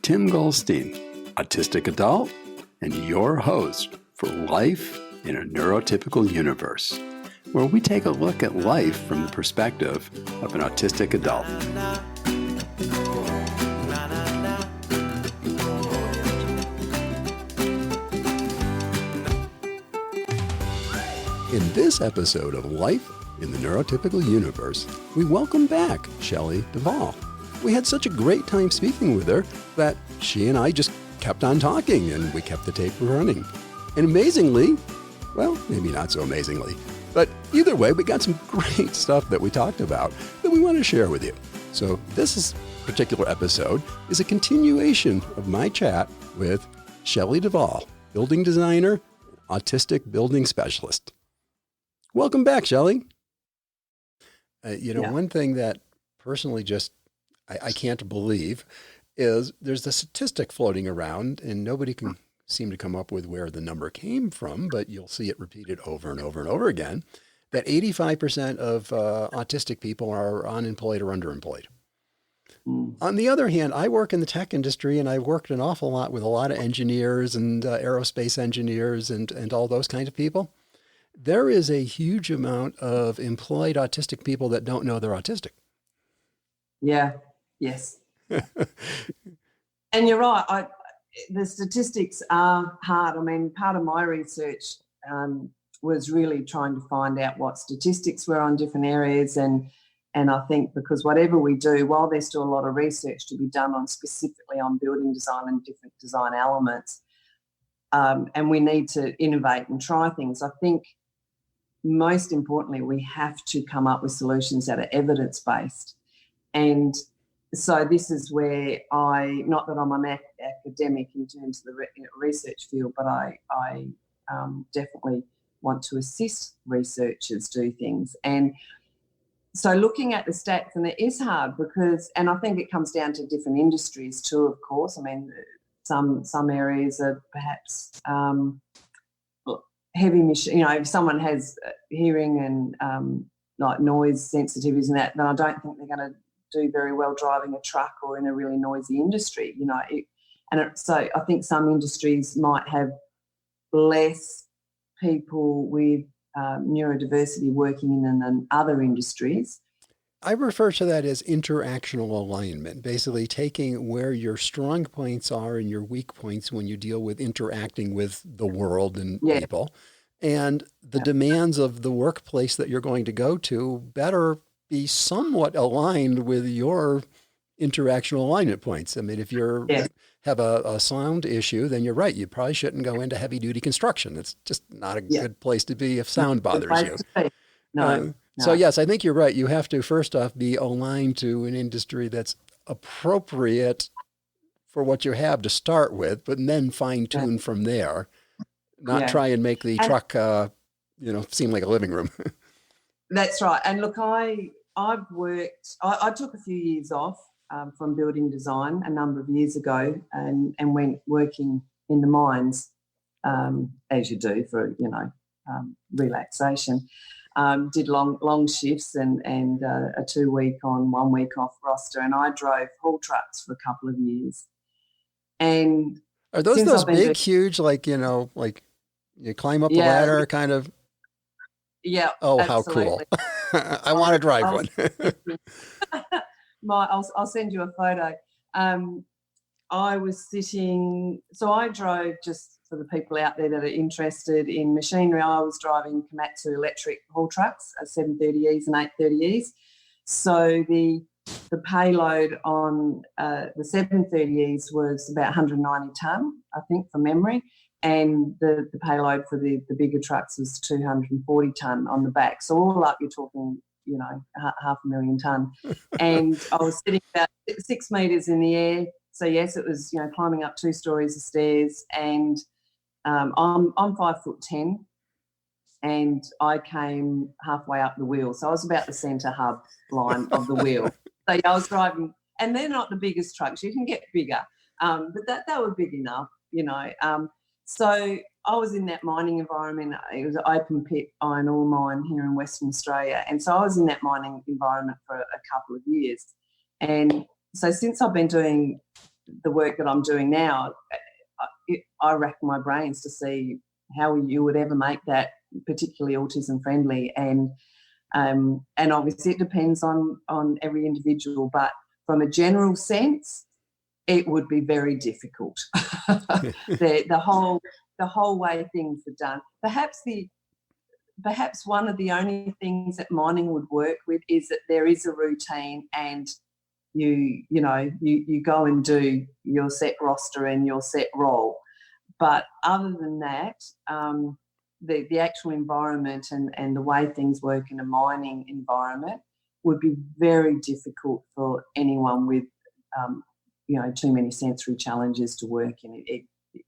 Tim Goldstein, autistic adult, and your host for Life in a Neurotypical Universe, where we take a look at life from the perspective of an autistic adult. In this episode of Life in the Neurotypical Universe, we welcome back Shelly Dival. We had such a great time speaking with her that she and I just kept on talking and we kept the tape running. And amazingly, well, maybe not so amazingly, but either way, we got some great stuff that we talked about that we want to share with you. So this particular episode is a continuation of my chat with Shelly Dival, building designer, autistic building specialist. Welcome back, Shelly. One thing that personally just I can't believe is there's a statistic floating around and nobody can seem to come up with where the number came from, but you'll see it repeated over and over and over again, that 85% of autistic people are unemployed or underemployed. On the other hand, I work in the tech industry and I've worked an awful lot with a lot of engineers and aerospace engineers and all those kinds of people. There is a huge amount of employed autistic people that don't know they're autistic. Yeah. Yes. And you're right. The statistics are hard. I mean, part of my research was really trying to find out what statistics were on different areas. And I think because whatever we do, while there's still a lot of research to be done on specifically on building design and different design elements, and we need to innovate and try things, I think most importantly, we have to come up with solutions that are evidence-based. And so this is where not that I'm an academic in terms of the research field, but I definitely want to assist researchers do things. And so looking at the stats, and it is hard and I think it comes down to different industries too, of course. I mean, some areas are perhaps heavy machine, if someone has hearing and like noise sensitivities and that, then I don't think they're going to do very well driving a truck or in a really noisy industry, So I think some industries might have less people with neurodiversity working in than other industries. I refer to that as interactional alignment, basically taking where your strong points are and your weak points when you deal with interacting with the world and people, and the demands of the workplace that you're going to go to better be somewhat aligned with your interactional alignment points. I mean, if you have a sound issue, then you're right. You probably shouldn't go into heavy duty construction. It's just not a good place to be if sound bothers you. No. So yes, I think you're right. You have to first off be aligned to an industry that's appropriate for what you have to start with, but then fine tune from there, not try and make the truck, seem like a living room. That's right. And look, I've worked, I took a few years off from building design a number of years ago and went working in the mines, as you do for, relaxation. Did long shifts and a 2-week on, 1 week off roster. And I drove haul trucks for a couple of years. And are those big, huge, like you climb up the ladder kind of? Yeah. Oh, absolutely. How cool. I want to drive one. I'll send you a photo. I was sitting, so I drove, just for the people out there that are interested in machinery, I was driving Komatsu electric haul trucks, 730Es and 830Es. So the payload on the 730Es was about 190 tonne, I think, from memory, and the payload for the bigger trucks was 240 tonne on the back. So all up, you're talking, 500,000 tonne. And I was sitting about 6 metres in the air. So yes, it was, climbing up 2 stories of stairs, and I'm 5'10", and I came halfway up the wheel. So I was about the centre hub line of the wheel. So I was driving, and they're not the biggest trucks. You can get bigger, but that was big enough, So I was in that mining environment. It was an open pit iron ore mine here in Western Australia. And so I was in that mining environment for a couple of years. And so since I've been doing the work that I'm doing now, I rack my brains to see how you would ever make that particularly autism friendly. And obviously it depends on every individual, but from a general sense, it would be very difficult. the whole way things are done. Perhaps one of the only things that mining would work with is that there is a routine, and you go and do your set roster and your set role. But other than that, the actual environment and the way things work in a mining environment would be very difficult for anyone with too many sensory challenges to work in.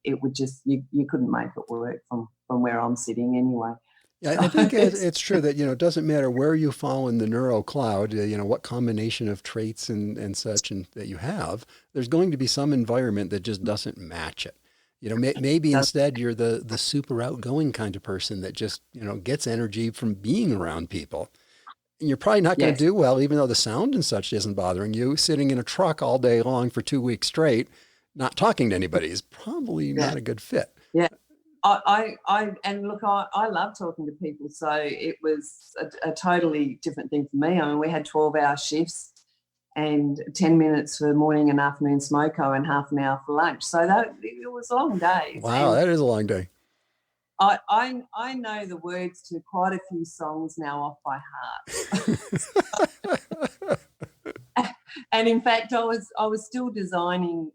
It would just, you couldn't make it work from where I'm sitting anyway. Yeah, I think it's true that, it doesn't matter where you fall in the neuro cloud, what combination of traits and such and that you have, there's going to be some environment that just doesn't match it. Maybe instead you're the super outgoing kind of person that just, gets energy from being around people. And you're probably not going to do well, even though the sound and such isn't bothering you. Sitting in a truck all day long for 2 weeks straight, not talking to anybody is probably not a good fit. Yeah. I love talking to people, so it was a totally different thing for me. I mean, we had 12-hour shifts and 10 minutes for morning and afternoon smoko and half an hour for lunch. So it was long days. Wow, that is a long day. I know the words to quite a few songs now off by heart. And in fact, I was still designing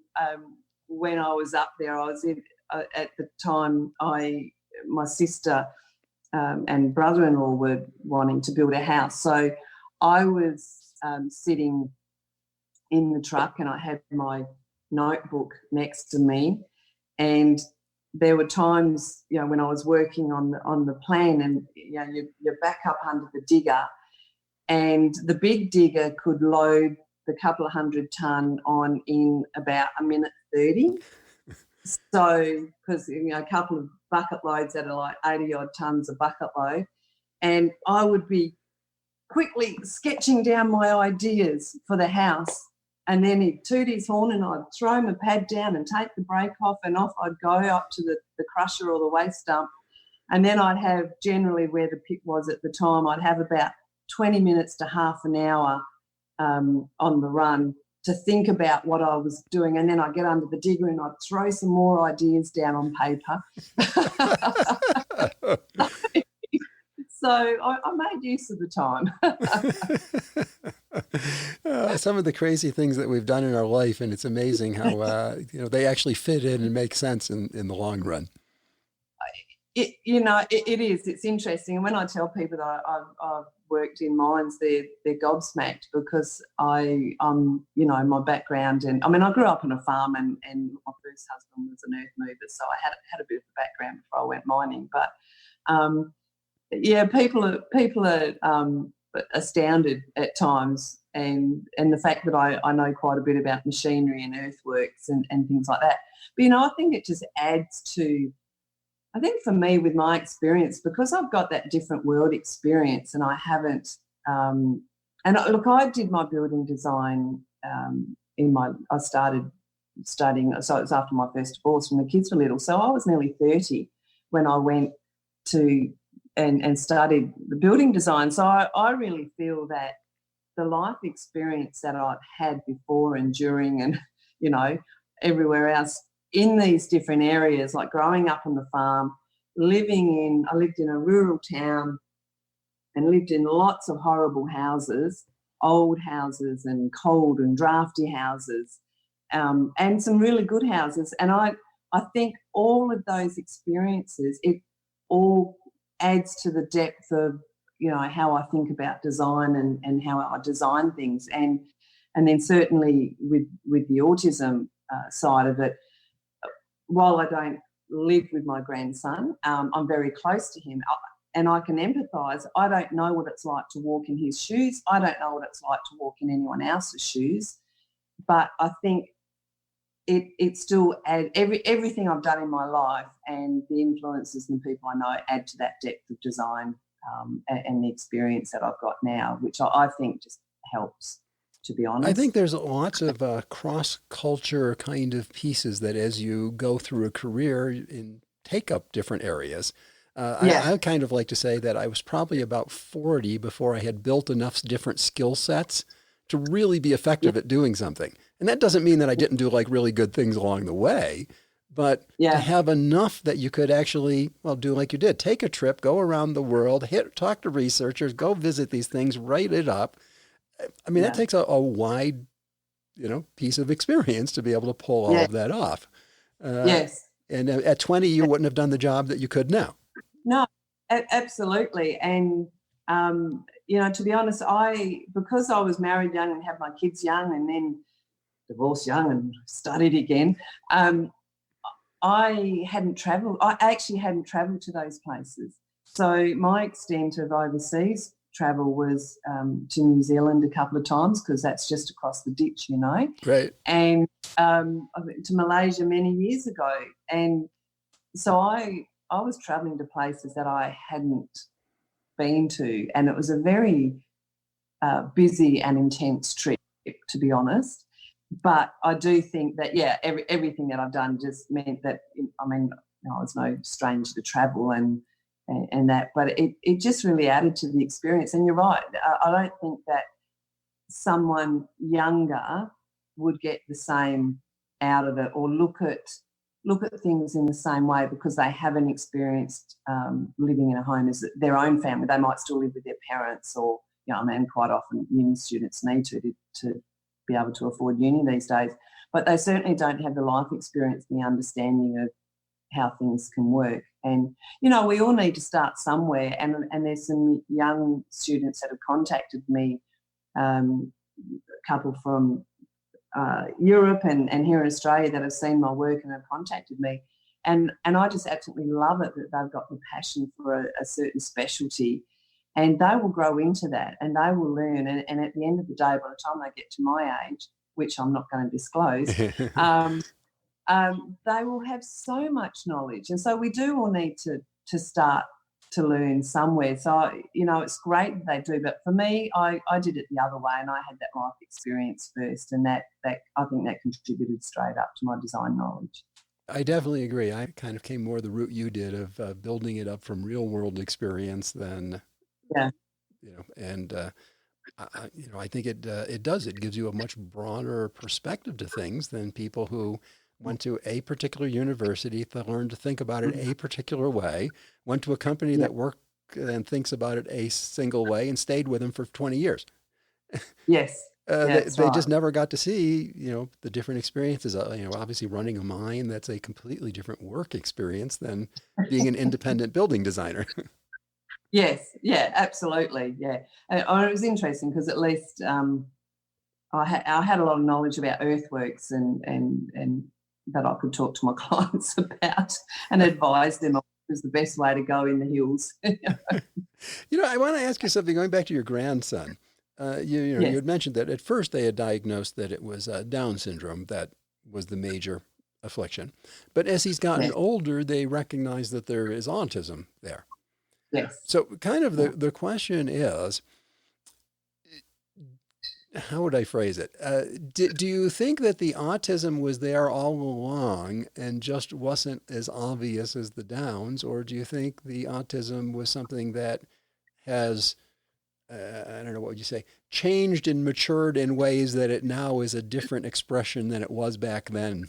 when I was up there. I was at the time, my sister and brother-in-law were wanting to build a house. So I was sitting in the truck and I had my notebook next to me, and there were times, when I was working on the plan, and you're back up under the digger, and the big digger could load the couple of 100 ton on in about 1:30. So, because a couple of bucket loads that are like 80 odd tons a bucket load, and I would be quickly sketching down my ideas for the house, and then he'd toot his horn and I'd throw my pad down and take the brake off, and off I'd go up to the crusher or the waste dump, and then I'd have, generally where the pit was at the time, I'd have about 20 minutes to half an hour on the run to think about what I was doing, and then I'd get under the digger and I'd throw some more ideas down on paper. So I made use of the time. Some of the crazy things that we've done in our life, and it's amazing how they actually fit in and make sense in the long run. It is. It's interesting. And when I tell people that I've worked in mines, they're gobsmacked, because my background, and I mean, I grew up on a farm, and my first husband was an earth mover, so I had a bit of a background before I went mining. But people are astounded at times, and the fact that I know quite a bit about machinery and earthworks and things like that. But I think it just adds to, I think for me, with my experience, because I've got that different world experience, and I haven't. I did my building design I started studying, so it was after my first divorce when the kids were little. So I was nearly 30 when I went to and studied the building design. So I really feel that the life experience that I've had before and during and, everywhere else in these different areas, like growing up on the farm, I lived in a rural town and lived in lots of horrible houses, old houses and cold and drafty houses, and some really good houses. And I think all of those experiences, it all adds to the depth of, how I think about design and how I design things. And then certainly with the autism side of it, while I don't live with my grandson, I'm very close to him, and I can empathise. I don't know what it's like to walk in his shoes. I don't know what it's like to walk in anyone else's shoes. But I think it still adds, everything I've done in my life and the influences and the people I know add to that depth of design and the experience that I've got now, which I think just helps to be I honest. think there's lots of cross-culture kind of pieces that as you go through a career and take up different areas. Yeah, I kind of like to say that I was probably about 40 before I had built enough different skill sets to really be yeah, effective at doing something. And that doesn't mean that I didn't do like really good things along the way, but to yeah, have enough that you could actually, well, do like you did, take a trip, go around the world, talk to researchers, go visit these things, write it up. I mean, that yeah, takes a wide, piece of experience to be able to pull all yeah, of that off. Uh, yes. and at 20, you wouldn't have done the job that you could now. No, absolutely. And, to be honest, because I was married young and had my kids young and then divorced young and studied again, I hadn't travelled. I actually hadn't travelled to those places. So my extent of overseas travel was to New Zealand a couple of times because that's just across the ditch, Right. and I went to Malaysia many years ago. And so I was travelling to places that I hadn't been to, and it was a very busy and intense trip, to be honest. But I do think that, yeah, everything that I've done just meant that, I mean, I was no stranger to travel and that, but it just really added to the experience. And you're right, I don't think that someone younger would get the same out of it or look at things in the same way because they haven't experienced living in a home as their own family. They might still live with their parents or, I mean, quite often uni students need to be able to afford uni these days, but they certainly don't have the life experience and the understanding of how things can work. And, we all need to start somewhere. And there's some young students that have contacted me, a couple from Europe and here in Australia that have seen my work and have contacted me. And I just absolutely love it that they've got the passion for a certain specialty, and they will grow into that and they will learn. And at the end of the day, by the time they get to my age, which I'm not going to disclose, they will have so much knowledge. And so we do all need to start to learn somewhere. So, it's great that they do. But for me, I did it the other way, and I had that life experience first. And that I think that contributed straight up to my design knowledge. I definitely agree. I kind of came more the route you did of building it up from real world experience than, Yeah. and I think it does. It gives you a much broader perspective to things than people who went to a particular university to learn to think about it a particular way, went to a company Yeah. that worked and thinks about it a single way and stayed with them for 20 years. Yes. Yeah, that's They right. just never got to see, the different experiences. Obviously running a mine, that's a completely different work experience than being an independent building designer. Yes. Yeah, absolutely. Yeah. And it was interesting because at least I had a lot of knowledge about earthworks and that I could talk to my clients about and advise them on what was the best way to go in the hills. I want to ask you something going back to your grandson. You Yes. had mentioned that at first they had diagnosed that it was Down syndrome that was the major affliction. But as he's gotten Yes. older, they recognize that there is autism there. Yes. So kind of Yeah. the question is, how would I phrase it? Do you think that the autism was there all along and just wasn't as obvious as the Downs, or do you think the autism was something that has, I don't know, what would you say, changed and matured in ways that it now is a different expression than it was back then?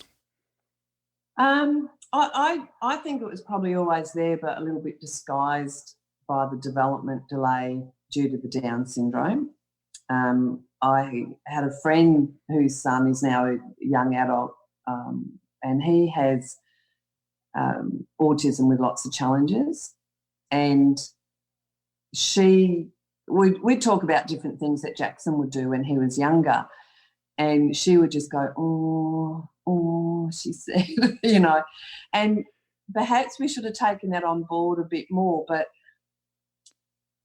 I think it was probably always there, but a little bit disguised by the development delay due to the Down syndrome. I had a friend whose son is now a young adult, and he has autism with lots of challenges. And we'd talk about different things that Jackson would do when he was younger, and she would just go, she said, and perhaps we should have taken that on board a bit more, but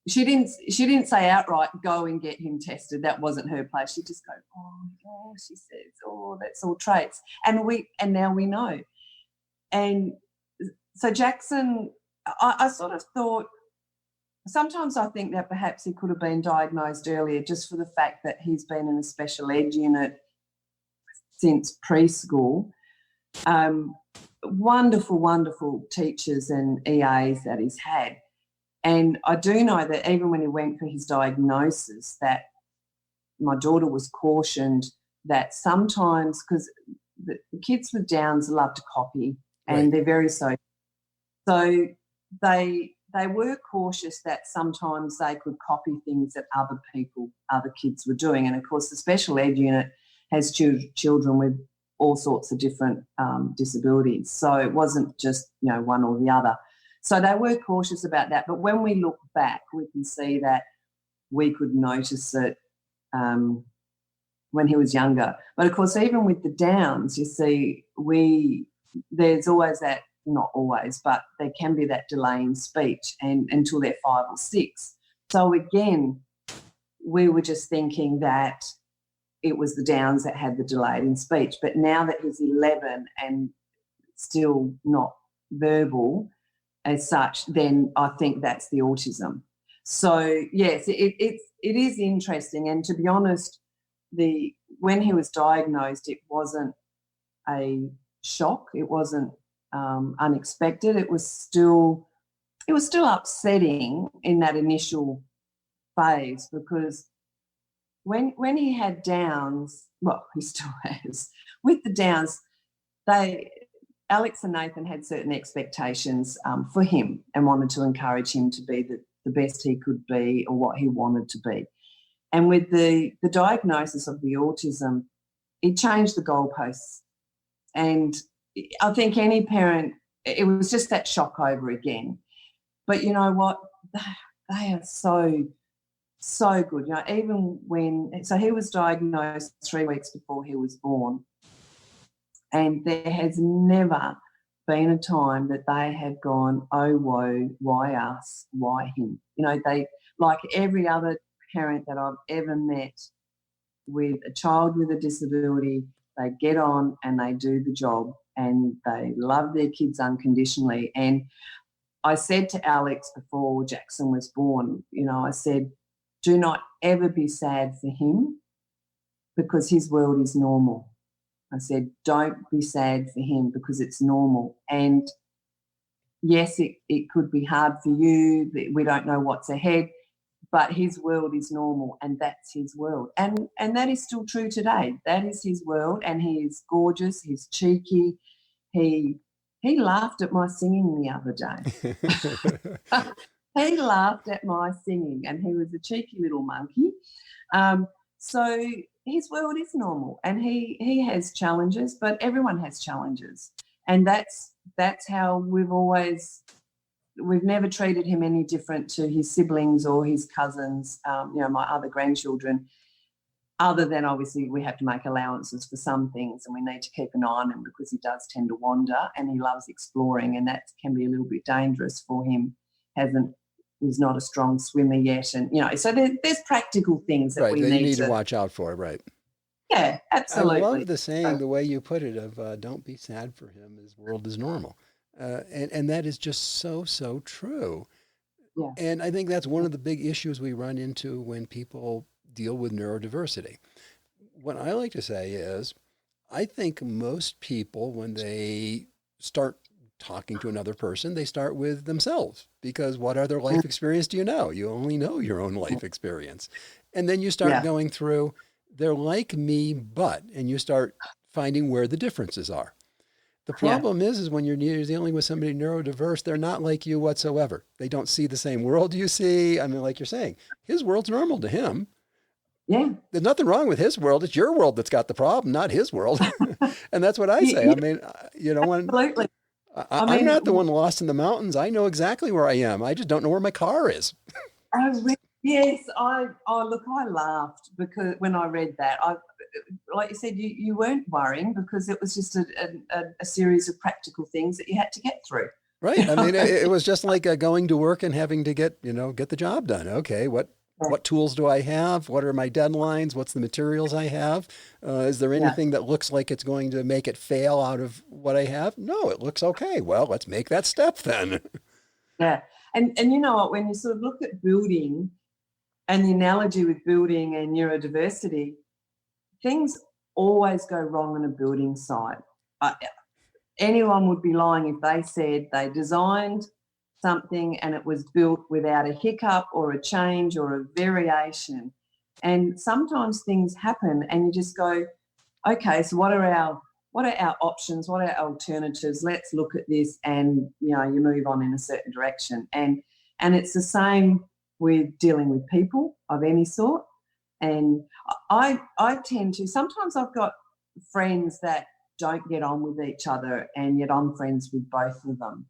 she didn't say outright, go and get him tested. That wasn't her place. She just go, she says, that's all traits. And now we know. And so Jackson, I sort of thought sometimes I think that perhaps he could have been diagnosed earlier just for the fact that he's been in a special ed unit since preschool. Wonderful, wonderful teachers and EAs that he's had. And I do know that even when he went for his diagnosis, that my daughter was cautioned that sometimes, because the kids with Downs love to copy and they're very social. So they were cautious that sometimes they could copy things that other kids were doing. And, of course, the special ed unit has children with all sorts of different disabilities. So it wasn't just, one or the other. So they were cautious about that. But when we look back, we can see that we could notice it when he was younger. But, of course, even with the Downs, you see, there's always that, not always, but there can be that delay in speech and until they're 5 or 6. So, again, we were just thinking that it was the Downs that had the delay in speech. But now that he's 11 and still not verbal as such, then I think that's the autism. So, yes, it is interesting. And to be honest, when he was diagnosed, it wasn't a shock. It wasn't unexpected. It was still upsetting in that initial phase, because when he had Downs, well, he still has, with the Downs, Alex and Nathan had certain expectations for him and wanted to encourage him to be the best he could be or what he wanted to be. And with the diagnosis of the autism, it changed the goalposts. And I think any parent, it was just that shock over again. But you know what? They are so good. Even so he was diagnosed 3 weeks before he was born. And there has never been a time that they have gone, oh, woe, why us, why him? They, like every other parent that I've ever met with a child with a disability, they get on and they do the job and they love their kids unconditionally. And I said to Alex before Jackson was born, I said, do not ever be sad for him because his world is normal. I said, don't be sad for him because it's normal. And yes, it could be hard for you. We don't know what's ahead, but his world is normal and that's his world. And that is still true today. That is his world, and he is gorgeous. He's cheeky. He laughed at my singing the other day. He laughed at my singing, and he was a cheeky little monkey. So his world is normal, and he has challenges, but everyone has challenges. And that's how we've never treated him any different to his siblings or his cousins, my other grandchildren, other than obviously we have to make allowances for some things and we need to keep an eye on him because he does tend to wander and he loves exploring, and that can be a little bit dangerous for him. He's not a strong swimmer yet, and so there's practical things that we need to watch out for, right? Yeah, absolutely. I love the saying, the way you put it, of don't be sad for him, his world is normal. And that is just so true. Yeah. And I think that's one of the big issues we run into when people deal with neurodiversity. What I like to say is, I think most people, when they start talking to another person, they start with themselves, because what other life experience do you know? You only know your own life experience. And then you start going through, they're like me, and you start finding where the differences are. The problem is when you're dealing with somebody neurodiverse, they're not like you whatsoever. They don't see the same world you see. I mean, like you're saying, his world's normal to him. Yeah. There's nothing wrong with his world. It's your world that's got the problem, not his world. And that's what I say. I mean, absolutely. I'm not the one lost in the mountains. I know exactly where I am. I just don't know where my car is. Yes, I laughed because when I read that, like you said, you weren't worrying because it was just a series of practical things that you had to get through. Right. I mean, it was just like going to work and having to get the job done. Okay, what tools do I have? What are my deadlines? What's the materials I have? Is there anything that looks like it's going to make it fail out of what I have? No, it looks okay. Well, let's make that step then. Yeah. And you know what, when you sort of look at building and the analogy with building and neurodiversity, things always go wrong on a building site. Anyone would be lying if they said they designed something and it was built without a hiccup or a change or a variation. And sometimes things happen and you just go, okay, so what are our options? What are our alternatives? Let's look at this, and you move on in a certain direction. And it's the same with dealing with people of any sort. And I tend to, sometimes I've got friends that don't get on with each other, and yet I'm friends with both of them.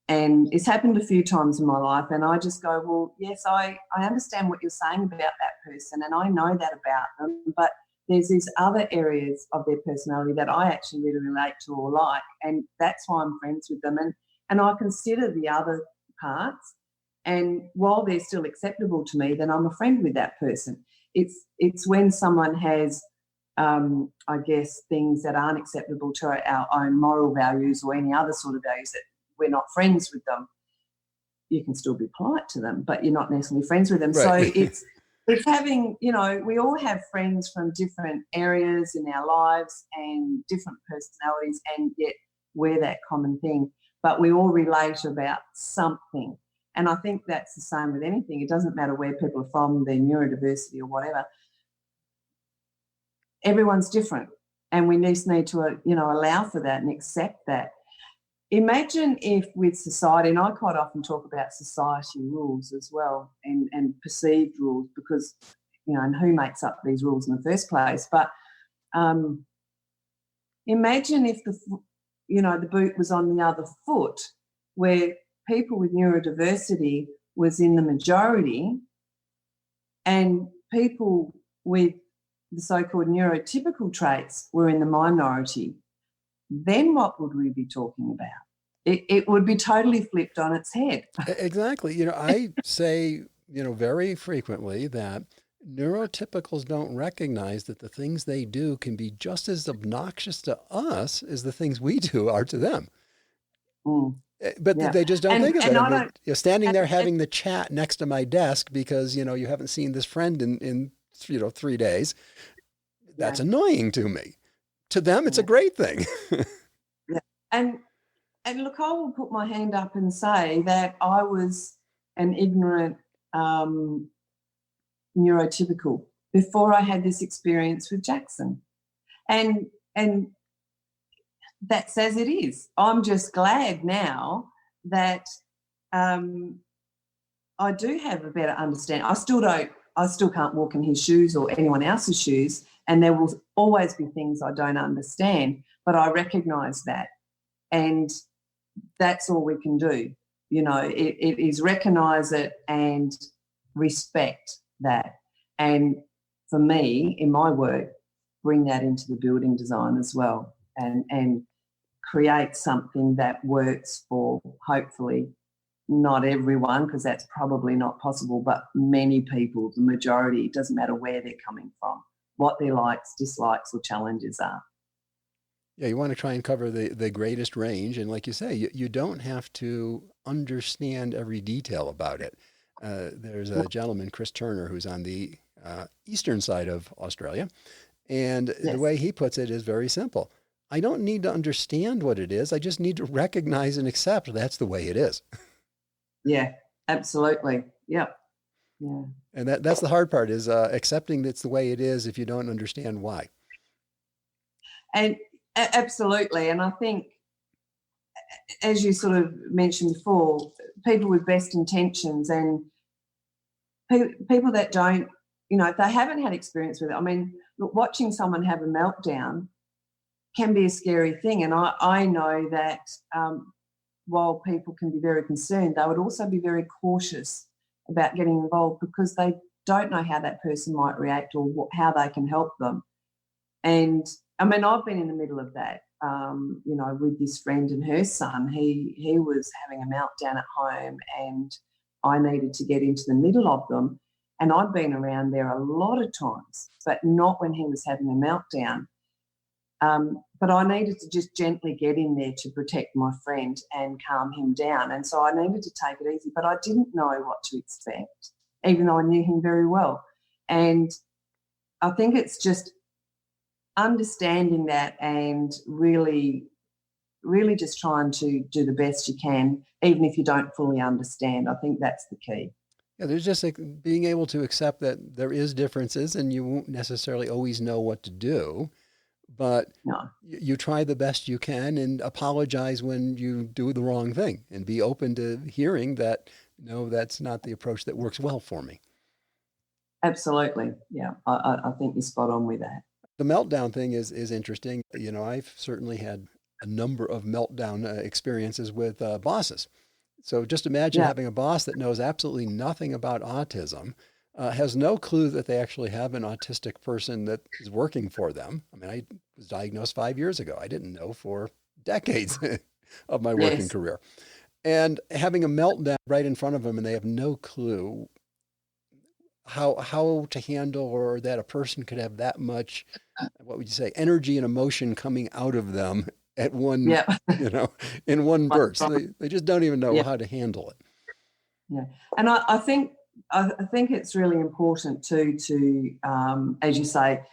And it's happened a few times in my life, and I just go, well, yes, I understand what you're saying about that person, and I know that about them, but there's these other areas of their personality that I actually really relate to or like, and that's why I'm friends with them. And I consider the other parts, and while they're still acceptable to me, then I'm a friend with that person. It's when someone has, I guess, things that aren't acceptable to our own moral values or any other sort of values that we're not friends with them. You can still be polite to them, but you're not necessarily friends with them. Right. So it's having, we all have friends from different areas in our lives and different personalities, and yet we're that common thing. But we all relate about something. And I think that's the same with anything. It doesn't matter where people are from, their neurodiversity or whatever. Everyone's different, and we just need to, allow for that and accept that. Imagine if with society, and I quite often talk about society rules as well, and perceived rules, because, and who makes up these rules in the first place. But imagine if the boot was on the other foot, where people with neurodiversity was in the majority and people with the so-called neurotypical traits were in the minority. Then what would we be talking about? It would be totally flipped on its head. Exactly. I say, very frequently that neurotypicals don't recognize that the things they do can be just as obnoxious to us as the things we do are to them. Mm. But Yeah. they just don't think of it. I I mean, don't, standing there having the chat next to my desk because, you haven't seen this friend in 3 days. That's annoying to me. To them, it's a great thing. Yeah. And look, I will put my hand up and say that I was an ignorant neurotypical before I had this experience with Jackson. And that's as it is. I'm just glad now that I do have a better understanding. I still can't walk in his shoes or anyone else's shoes, and there will always be things I don't understand, but I recognise that. And that's all we can do. It is recognise it and respect that. And for me, in my work, bring that into the building design as well, and create something that works for, hopefully, not everyone, because that's probably not possible, but many people, the majority. It doesn't matter where they're coming from, what their likes, dislikes, or challenges are. Yeah, you want to try and cover the greatest range. And like you say, you don't have to understand every detail about it. There's a gentleman, Chris Turner, who's on the eastern side of Australia. And the way he puts it is very simple. I don't need to understand what it is. I just need to recognize and accept that's the way it is. Yeah, absolutely. Yep. Yeah. And that's the hard part, is accepting that's the way it is if you don't understand why. And absolutely. And I think, as you sort of mentioned before, people with best intentions and people that don't, if they haven't had experience with it, I mean, look, watching someone have a meltdown can be a scary thing. And I know that while people can be very concerned, they would also be very cautious about getting involved because they don't know how that person might react or how they can help them. And I mean, I've been in the middle of that, with this friend and her son. He was having a meltdown at home and I needed to get into the middle of them. And I'd been around there a lot of times, but not when he was having a meltdown. But I needed to just gently get in there to protect my friend and calm him down. And so I needed to take it easy, but I didn't know what to expect, even though I knew him very well. And I think it's just understanding that and really just trying to do the best you can, even if you don't fully understand. I think that's the key. Yeah, there's just like being able to accept that there is differences and you won't necessarily always know what to do, but No. you try the best you can and apologize when you do the wrong thing and be open to hearing that, no, that's not the approach that works well for me. Absolutely. Yeah, I think you're spot on with that. The meltdown thing is interesting. I've certainly had a number of meltdown experiences with bosses. So just imagine Yeah. having a boss that knows absolutely nothing about autism, has no clue that they actually have an autistic person that is working for them. I mean, I was diagnosed 5 years ago. I didn't know for decades of my working Yes. career. And having a meltdown right in front of them and they have no clue how to handle, or that a person could have that much, what would you say, energy and emotion coming out of them at one, Yeah. in one burst. They just don't even know Yeah. how to handle it. Yeah. And I think it's really important to as you say,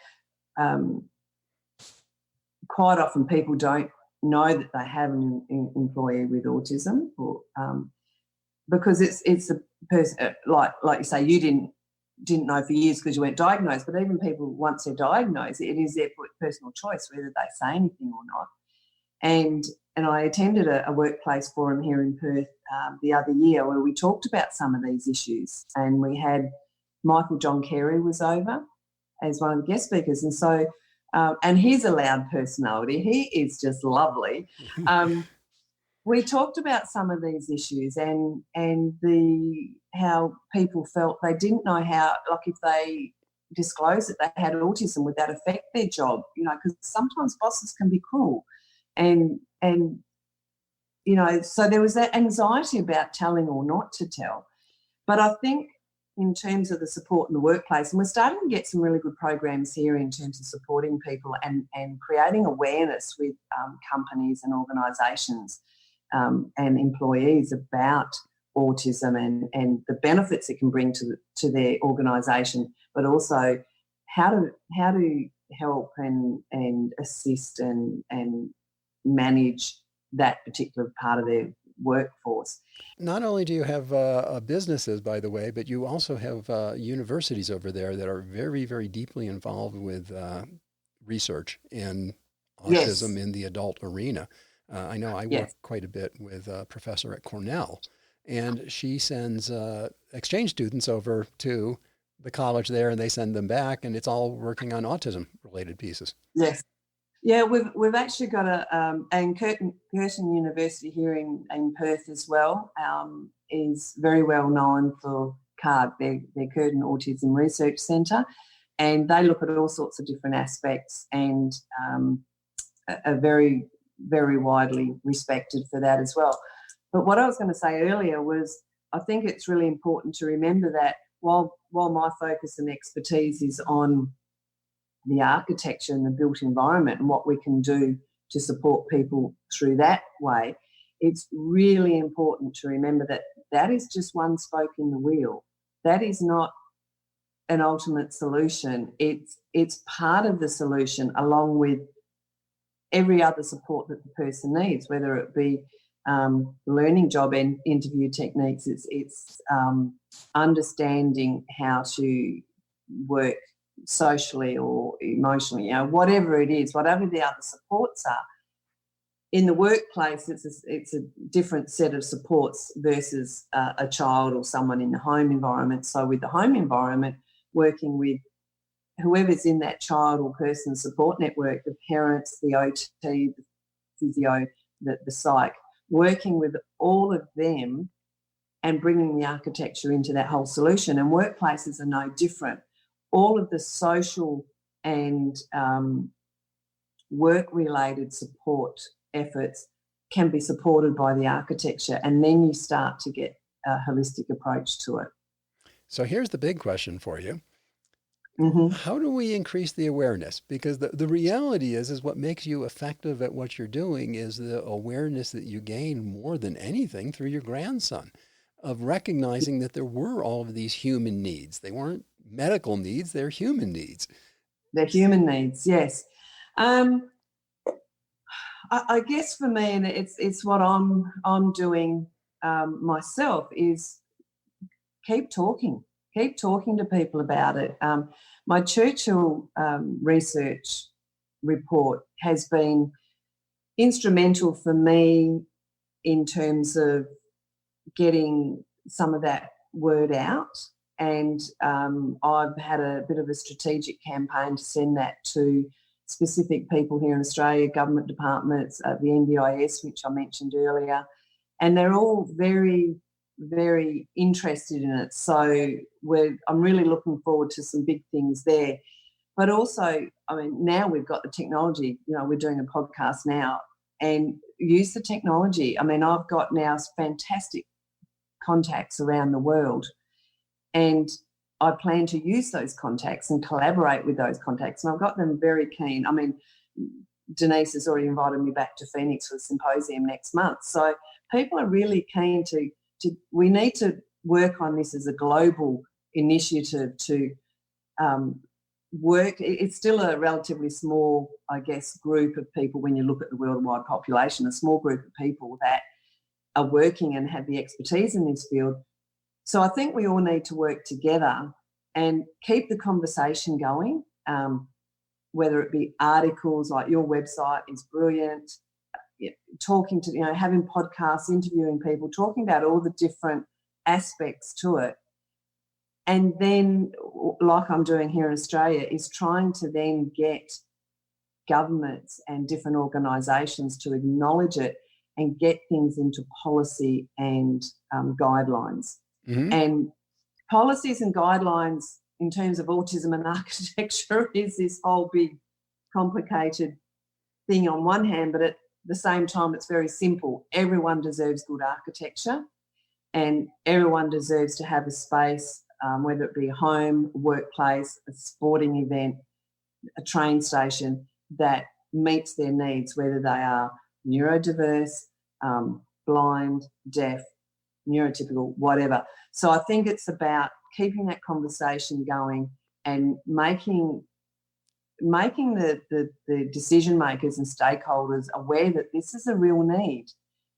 quite often people don't know that they have an employee with autism, or because it's a person, like you say, you didn't know for years because you weren't diagnosed. But even people, once they're diagnosed, it is their personal choice whether they say anything or not. And I attended a workplace forum here in Perth the other year where we talked about some of these issues, and we had Michael John Carey was over as one of the guest speakers, and so and he's a loud personality. He is just lovely. We talked about some of these issues and how people felt they didn't know how, like if they disclosed that they had autism, would that affect their job? Because sometimes bosses can be cruel, and so there was that anxiety about telling or not to tell. But I think in terms of the support in the workplace, and we're starting to get some really good programs here in terms of supporting people and creating awareness with companies and organisations and employees about autism and the benefits it can bring to their organisation, but also how to help and assist and manage that particular part of their workforce. Not only do you have businesses, by the way, but you also have universities over there that are very, very deeply involved with research in autism in the adult arena. I know I work quite a bit with a professor at Cornell, and she sends exchange students over to the college there, and they send them back, and it's all working on autism-related pieces. Yes. Yeah, we've actually got and Curtin University here in Perth as well is very well known for CARG, their Curtin Autism Research Centre, and they look at all sorts of different aspects and are very, very widely respected for that as well. But what I was going to say earlier was I think it's really important to remember that while my focus and expertise is on the architecture and the built environment and what we can do to support people through that way, it's really important to remember that that is just one spoke in the wheel. That is not an ultimate solution. It's part of the solution along with every other support that the person needs, whether it be learning job and interview techniques. It's understanding how to work socially or emotionally, whatever it is, whatever the other supports are. In the workplace, it's a different set of supports versus a child or someone in the home environment. So with the home environment, working with whoever's in that child or person support network, the parents, the OT, the physio, the psych, working with all of them and bringing the architecture into that whole solution. And workplaces are no different. All of the social and work-related support efforts can be supported by the architecture, and then you start to get a holistic approach to it. So here's the big question for you. Mm-hmm. How do we increase the awareness? Because the reality is what makes you effective at what you're doing is the awareness that you gain more than anything through your grandson, of recognizing that there were all of these human needs. They weren't medical needs, they're human needs. They're human needs, yes. I guess for me, and it's what I'm doing myself, is keep talking to people about it. My Churchill research report has been instrumental for me in terms of getting some of that word out, and I've had a bit of a strategic campaign to send that to specific people here in Australia, government departments, the NDIS, which I mentioned earlier, and they're all very, very interested in it. So I'm really looking forward to some big things there. But also, I mean, now we've got the technology, we're doing a podcast now, and use the technology. I mean, I've got now fantastic contacts around the world, and I plan to use those contacts and collaborate with those contacts, and I've got them very keen. I mean, Denise has already invited me back to Phoenix for a symposium next month. So people are really keen to we need to work on this as a global initiative to work. It's still a relatively small, I guess, group of people when you look at the worldwide population, a small group of people that are working and have the expertise in this field. So I think we all need to work together and keep the conversation going, whether it be articles like your website is brilliant, talking to, having podcasts, interviewing people, talking about all the different aspects to it. And then, like I'm doing here in Australia, is trying to then get governments and different organisations to acknowledge it and get things into policy and guidelines. Mm-hmm. And policies and guidelines in terms of autism and architecture is this whole big complicated thing on one hand, but at the same time it's very simple. Everyone deserves good architecture, and everyone deserves to have a space, whether it be a home, a workplace, a sporting event, a train station, that meets their needs, whether they are neurodiverse, blind, deaf, neurotypical, whatever. So I think it's about keeping that conversation going and making the decision makers and stakeholders aware that this is a real need.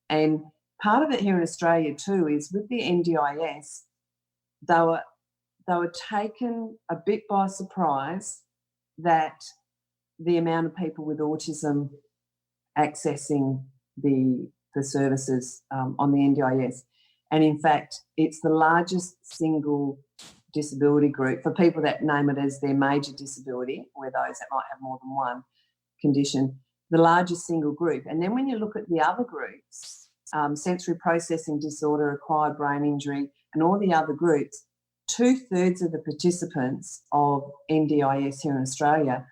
And part of it here in Australia too is with the NDIS, they were taken a bit by surprise that the amount of people with autism accessing the services on the NDIS. And in fact, it's the largest single disability group for people that name it as their major disability, or those that might have more than one condition, the largest single group. And then when you look at the other groups, sensory processing disorder, acquired brain injury, and all the other groups, 2/3 of the participants of NDIS here in Australia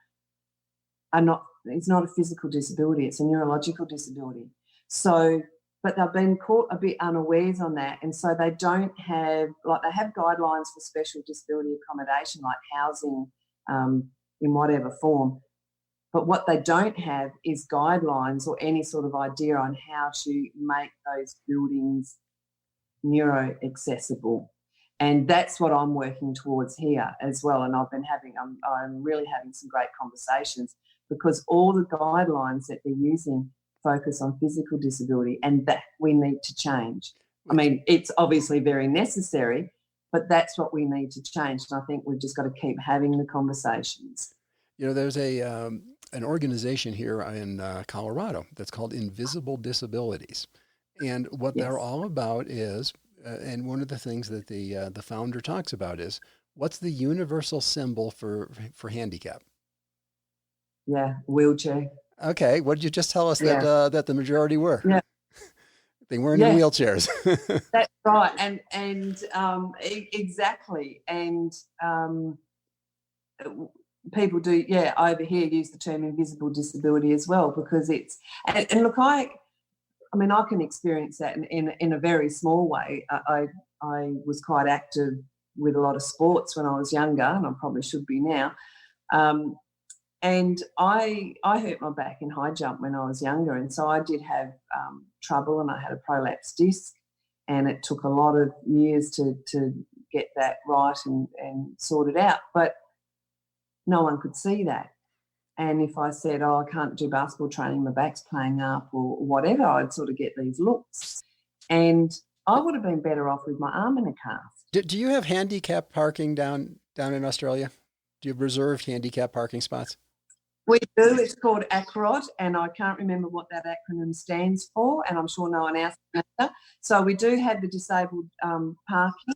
it's not a physical disability, it's a neurological disability. So, but they've been caught a bit unawares on that, and so they don't have, they have guidelines for special disability accommodation, like housing in whatever form, but what they don't have is guidelines or any sort of idea on how to make those buildings neuro-accessible. And that's what I'm working towards here as well. And I'm really having some great conversations, because all the guidelines that they're using focus on physical disability, and that we need to change. I mean, it's obviously very necessary, but that's what we need to change. And I think we've just got to keep having the conversations. There's an organization here in Colorado that's called Invisible Disabilities. And what they're all about is, and one of the things that the founder talks about is, what's the universal symbol for handicap? Yeah, wheelchair. Okay, what did you just tell us that the majority were? Yeah. They weren't in wheelchairs. That's right, and exactly. And people do, over here use the term invisible disability as well, because it's and look, I can experience that in a very small way. I was quite active with a lot of sports when I was younger, and I probably should be now. And I hurt my back in high jump when I was younger, and so I did have trouble, and I had a prolapsed disc, and it took a lot of years to get that right and sorted out. But no one could see that. And if I said, oh, I can't do basketball training, my back's playing up or whatever, I'd sort of get these looks. And I would have been better off with my arm in a cast. Do you have handicap parking down in Australia? Do you have reserved handicap parking spots? We do. It's called ACROD, and I can't remember what that acronym stands for, and I'm sure no one else knows. So we do have the disabled parking.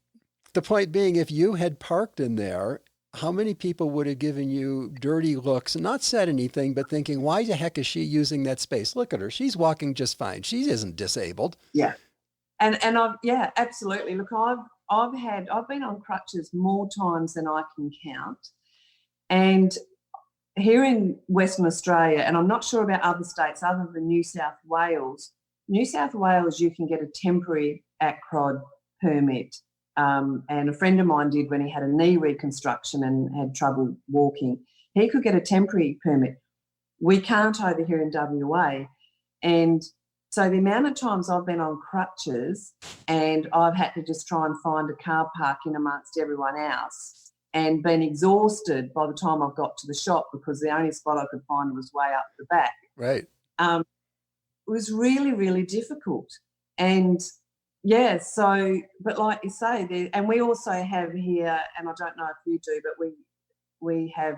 The point being, if you had parked in there, how many people would have given you dirty looks and not said anything, but thinking, why the heck is she using that space? Look at her. She's walking just fine. She isn't disabled. Yeah. And I've, yeah, absolutely. Look, I've been on crutches more times than I can count. And here in Western Australia, and I'm not sure about other states other than New South Wales, you can get a temporary ACROD permit. And a friend of mine did when he had a knee reconstruction and had trouble walking. He could get a temporary permit. We can't over here in WA. And so the amount of times I've been on crutches and I've had to just try and find a car park in amongst everyone else and been exhausted by the time I've got to the shop because the only spot I could find was way up the back. Right. It was really, really difficult. And yeah, so, but like you say, and we also have here, and I don't know if you do, but we have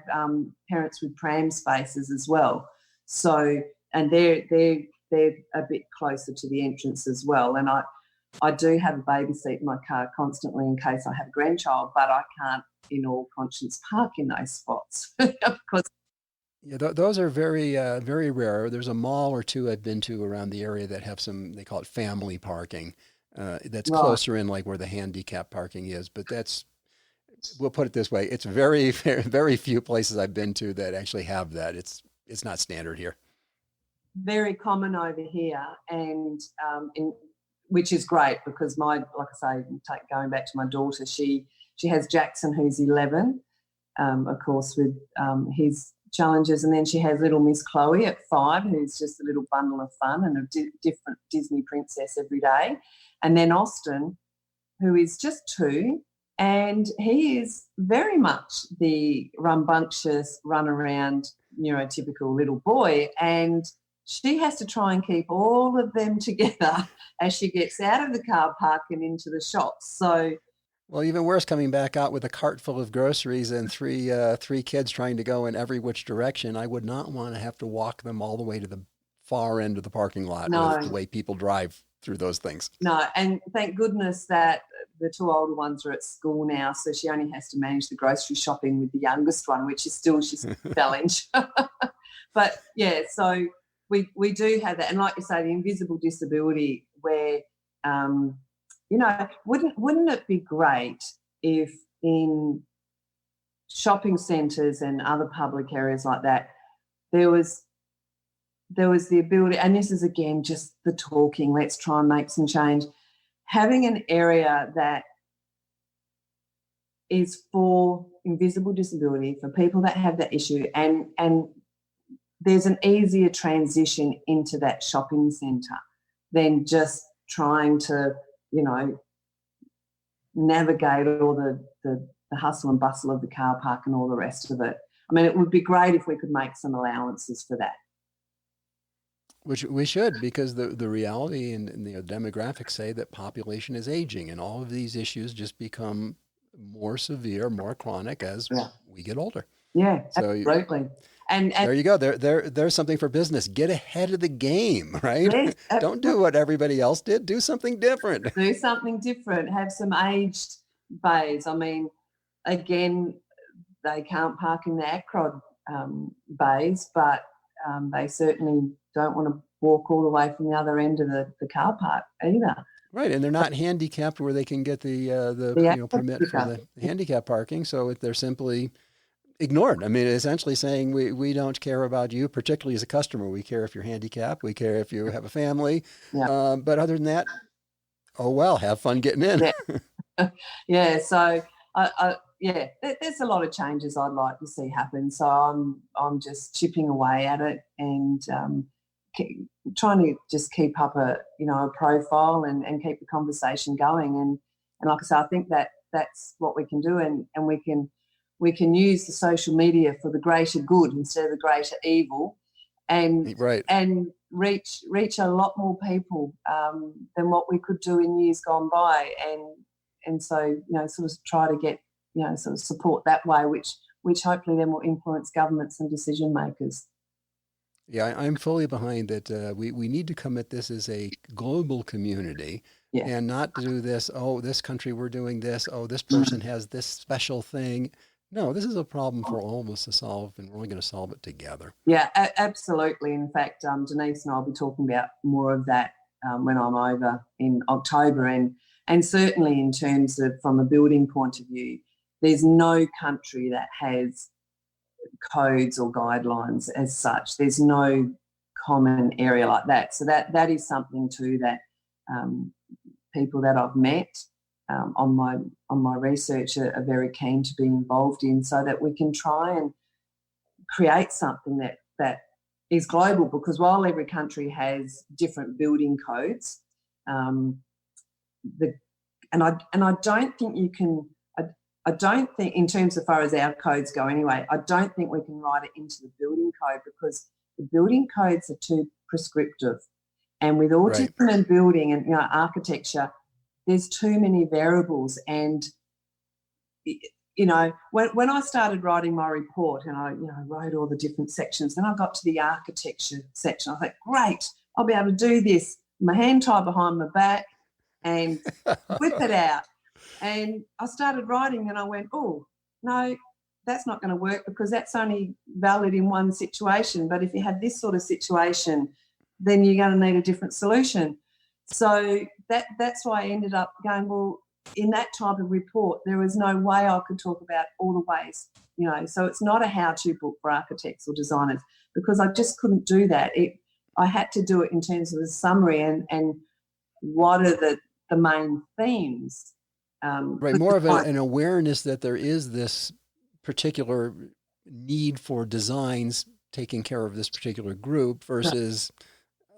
parents with pram spaces as well. So, and they're a bit closer to the entrance as well. And I do have a baby seat in my car constantly in case I have a grandchild, but I can't, in all conscience, park in those spots because. Yeah, those are very, very rare. There's a mall or two I've been to around the area that have some, they call it family parking. That's right. Closer in, like where the handicap parking is, but we'll put it this way, it's very, very, very few places I've been to that actually have that. It's not standard here. Very common over here, and which is great because like I say, going back to my daughter, she has Jackson, who's 11, of course, with his challenges, and then she has little Miss Chloe at 5, who's just a little bundle of fun and a different Disney princess every day, and then Austin, who is just 2, and he is very much the rambunctious, run around, neurotypical little boy, and she has to try and keep all of them together as she gets out of the car park and into the shops. So. Well, even worse, coming back out with a cart full of groceries and three kids trying to go in every which direction. I would not want to have to walk them all the way to the far end of the parking lot. No. The way people drive through those things. No, and thank goodness that the 2 older ones are at school now, so she only has to manage the grocery shopping with the youngest one, which is still she's a challenge. But yeah, so we do have that, and like you say, the invisible disability where. Wouldn't it be great if in shopping centres and other public areas like that, there was the ability, and this is again just the talking, let's try and make some change, having an area that is for invisible disability, for people that have that issue, and there's an easier transition into that shopping centre than just trying to navigate all the hustle and bustle of the car park and all the rest of it. I mean, it would be great if we could make some allowances for that. Which we should, because the reality and the demographics say that population is aging, and all of these issues just become more severe, more chronic as we get older. Yeah, so absolutely. And there you go. There's something for business. Get ahead of the game, right? Yes, don't do what everybody else did. Do something different. Do something different. Have some aged bays. I mean, again, they can't park in the ACROD bays, but they certainly don't want to walk all the way from the other end of the car park either. Right, and they're not handicapped where they can get the permit for the handicap parking. So they're simply ignored. I mean, essentially saying we don't care about you, particularly as a customer. We care if you're handicapped. We care if you have a family. But other than that, oh well, have fun getting in. Yeah. Yeah. So Yeah, there's a lot of changes I'd like to see happen. So I'm just chipping away at it and trying to just keep up a profile and keep the conversation going. And like I say, I think that's what we can do, and we can use the social media for the greater good instead of the greater evil, and Right. and reach a lot more people than what we could do in years gone by, and so sort of try to get sort of support that way, which hopefully then will influence governments and decision makers. Yeah, I'm fully behind that. We need to come at this as a global community Yeah. and not do this, oh, this country, we're doing this, oh, this Mm. person has this special thing. No, this is a problem for all of us to solve, and we're only going to solve it together. Yeah, absolutely. In fact, Denise and I will be talking about more of that when I'm over in October, and certainly in terms of from a building point of view, there's no country that has codes or guidelines as such. There's no common area like that. So that is something too that people that I've met on my research are very keen to be involved in, so that we can try and create something that is global. Because while every country has different building codes, and I don't think you can. I don't think, in terms of far as our codes go anyway, I don't think we can write it into the building code, because the building codes are too prescriptive. And with autism and building and architecture, there's too many variables. And when I started writing my report, and I wrote all the different sections, then I got to the architecture section. I thought, great, I'll be able to do this. My hand tied behind my back and whip it out. And I started writing and I went, oh, no, that's not going to work, because that's only valid in one situation. But if you had this sort of situation, then you're going to need a different solution. So that's why I ended up going, well, in that type of report, there was no way I could talk about all the ways, So it's not a how-to book for architects or designers, because I just couldn't do that. I had to do it in terms of a summary and what are the main themes. Right, more of an awareness that there is this particular need for designs taking care of this particular group versus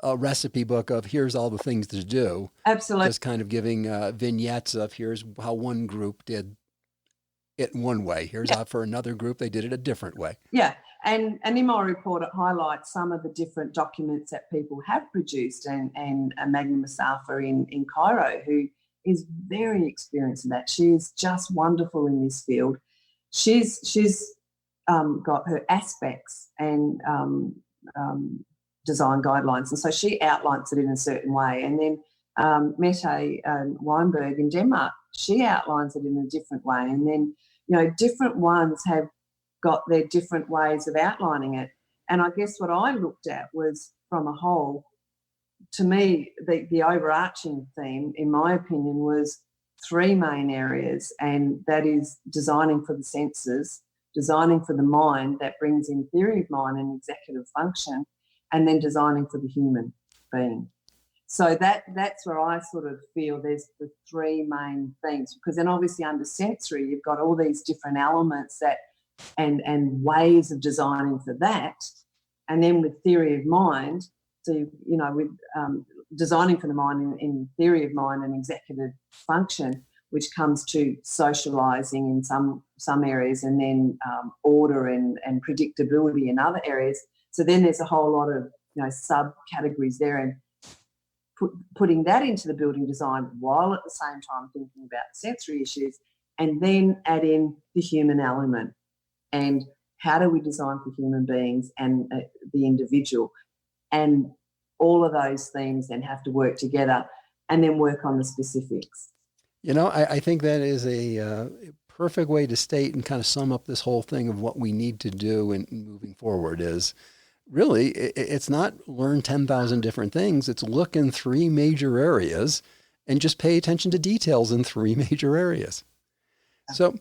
a recipe book of here's all the things to do. Absolutely. Just kind of giving vignettes of here's how one group did it one way. Here's how for another group they did it a different way. Yeah, and in my report it highlights some of the different documents that people have produced, and Magna Mustafa in Cairo, who is very experienced in that. She is just wonderful in this field. She's got her aspects and design guidelines, and so she outlines it in a certain way. And then Mette Weinberg in Denmark, she outlines it in a different way. And then different ones have got their different ways of outlining it. And I guess what I looked at was, from a whole, to me, the overarching theme, in my opinion, was three main areas, and that is designing for the senses, designing for the mind, that brings in theory of mind and executive function, and then designing for the human being. So that's where I sort of feel there's the three main things, because then obviously under sensory you've got all these different elements that and ways of designing for that, and then with theory of mind. So, with designing for the mind in theory of mind and executive function, which comes to socialising in some areas, and then order and predictability in other areas. So then there's a whole lot of subcategories there, and putting that into the building design while at the same time thinking about sensory issues, and then add in the human element and how do we design for human beings and the individual. And all of those themes then have to work together, and then work on the specifics. I think that is a perfect way to state and kind of sum up this whole thing of what we need to do in moving forward is really, it's not learn 10,000 different things. It's look in three major areas and just pay attention to details in three major areas. So,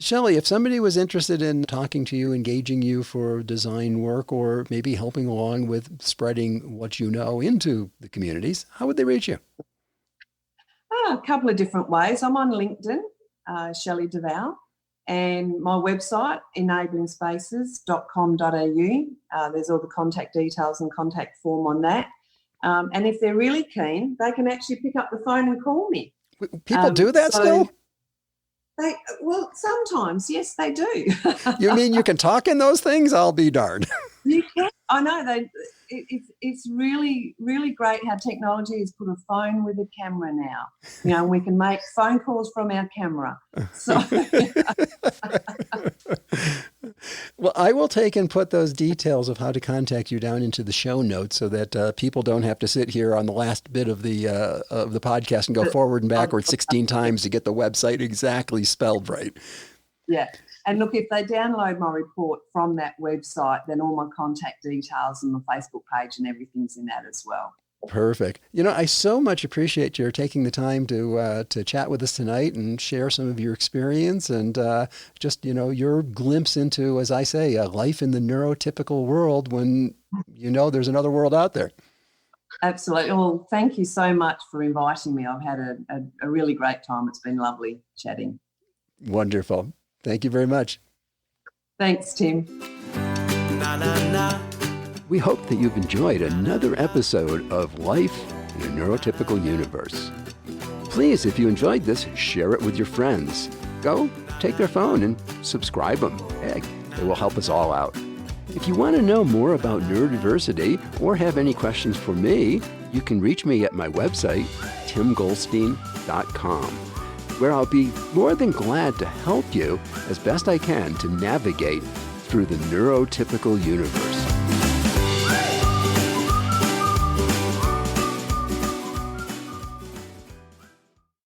Shelly, if somebody was interested in talking to you, engaging you for design work, or maybe helping along with spreading what you know into the communities, how would they reach you? A couple of different ways. I'm on LinkedIn, Shelly Dival, and my website, enablingspaces.com.au. There's all the contact details and contact form on that. And if they're really keen, they can actually pick up the phone and call me. People do that still? Well, sometimes, yes, they do. You mean you can talk in those things? I'll be darned. You can. I know. It's really, really great how technology has put a phone with a camera now. You know, we can make phone calls from our camera. So. Well, I will take and put those details of how to contact you down into the show notes so that people don't have to sit here on the last bit of the podcast and go forward and backward 16 times to get the website exactly spelled right. Yeah. And look, if they download my report from that website, then all my contact details and the Facebook page and everything's in that as well. Perfect. You know, I so much appreciate your taking the time to chat with us tonight and share some of your experience and just, you know, your glimpse into, as I say, life in the neurotypical world when, you know, there's another world out there. Absolutely. Well, thank you so much for inviting me. I've had a really great time. It's been lovely chatting. Wonderful. Thank you very much. Thanks, Tim. We hope that you've enjoyed another episode of Life in a Neurotypical Universe. Please, if you enjoyed this, share it with your friends. Go take their phone and subscribe them. Heck, it will help us all out. If you want to know more about neurodiversity or have any questions for me, you can reach me at my website, timgoldstein.com, where I'll be more than glad to help you as best I can to navigate through the neurotypical universe.